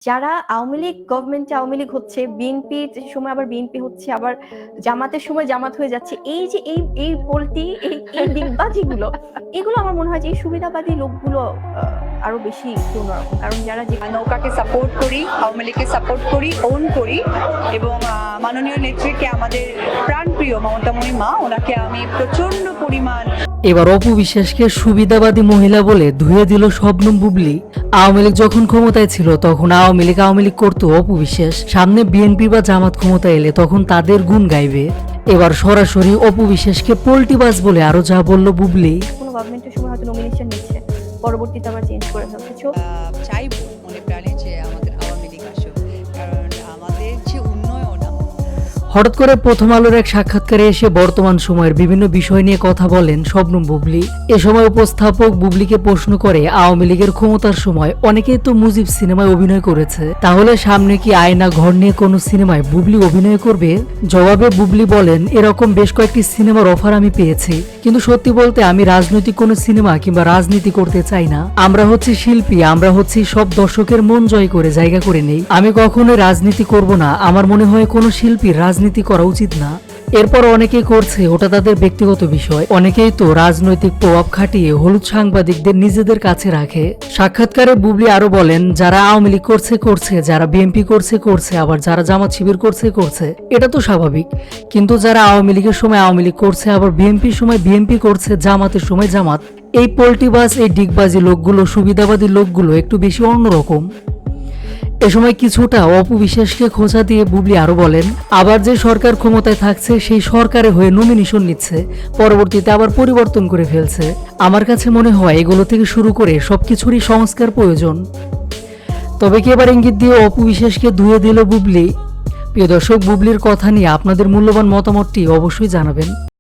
যারা আওয়ামী লীগ গভর্নমেন্টে আওয়ামী লীগ হচ্ছে, বিএনপির সময় আবার বিএনপি হচ্ছে, আবার জামাতের সময় জামাত হয়ে যাচ্ছে। এই যে এই পল্টি, এই ডিগবাজিগুলো, এগুলো আমার মনে হয় যে এই সুবিধাবাদী লোকগুলো আরো বেশি একটু অন্যরকম। কারণ যারা যে নৌকাকে সাপোর্ট করি, আওয়ামী লীগকে সাপোর্ট করি, ওন করি এবং মাননীয় নেত্রীকে, আমাদের প্রাণপ্রিয় মমতাময়ী মা, ওনাকে আমি প্রচন্ড পরিমাণ। এবার অপু বিশ্বাসকে সুবিধাবাদী মহিলা বলে ধুয়ে দিল শবনম বুবলী। আওয়ামী লীগ যখন ক্ষমতায় ছিল তখন আওয়ামী লীগ করতো অপু বিশ্বাস, সামনে বিএনপি বা জামাত ক্ষমতায় এলে তখন তাদের গুণ গাইবে। এবার সরাসরি অপু বিশ্বাসকে পোল্টিবাজ বলে আরো যা বলল বুবলী। কোনো গভর্নমেন্টের সময় হয়তো নমিনেশন নিচ্ছে, পরবর্তীতে আবার চেঞ্জ করে ফেলছে। চাইবো মনে প্রাণে যে আমাদের আওয়ামী লীগ আসুক, কারণ আমাদের যে উন্নয়ন। হঠাৎ করে প্রথম আলোর এক সাক্ষাৎকারে এসে বর্তমান সময়ের বিভিন্ন বিষয় নিয়ে কথা বলেন শবনম বুবলী। এ সময় উপস্থাপক বুবলীকে প্রশ্ন করে, আওয়ামী লীগের ক্ষমতার সময় অনেকেই তো মুজিব সিনেমায় অভিনয় করেছে, তাহলে সামনে কি আয়না ঘর নিয়ে কোনো সিনেমায় বুবলী অভিনয় করবে? জবাবে বুবলী বলেন, এরকম বেশ কয়েকটি সিনেমার অফার আমি পেয়েছি, কিন্তু সত্যি বলতে আমি রাজনৈতিক কোনো সিনেমা কিংবা রাজনীতি করতে চাই না। আমরা হচ্ছি শিল্পী, আমরা হচ্ছি সব দর্শকের মন জয় করে জায়গা করে নেই। আমি কখনোই রাজনীতি করব না। আমার মনে হয় কোনো শিল্পীর রাজনীতি করা উচিত না। এরপর অনেকেই করছে, ওটা তাদের ব্যক্তিগত বিষয়। অনেকেই তো রাজনৈতিক প্রভাব খাটিয়ে হলুদ সাংবাদিকদের নিজেদের কাছে রাখে। সাক্ষাৎকারে বুবলী আরো বলেন, যারা আওয়ামী লীগ করছে, যারা বিএনপি করছে, আবার যারা জামাত শিবির করছে, এটা তো স্বাভাবিক। কিন্তু যারা আওয়ামী লীগের সময় আওয়ামী লীগ করছে, আবার বিএনপির সময় বিএনপি করছে, জামাতের সময় জামাত, এই পোল্টিবাজ, এই ডিগবাজি লোকগুলো, সুবিধাবাদী লোকগুলো একটু বেশি অন্যরকম। এ সময় কিছুটা অপু বিশ্বাসকে খোঁচা দিয়ে বুবলী আরো বলেন, আবার যে সরকার ক্ষমতায় থাকছে সেই সরকারে হয়ে নমিনেশন নিচ্ছে, পরবর্তীতে আবার পরিবর্তন করে ফেলছে। আমার কাছে মনে হয় এগুলো থেকে শুরু করে সবকিছুরই সংস্কার প্রয়োজন। তবে কি এবার ইঙ্গিত দিয়ে অপু বিশ্বাসকে ধুয়ে দিল বুবলী? প্রিয় দর্শক, বুবলীর কথা নিয়ে আপনাদের মূল্যবান মতামতটি অবশ্যই জানাবেন।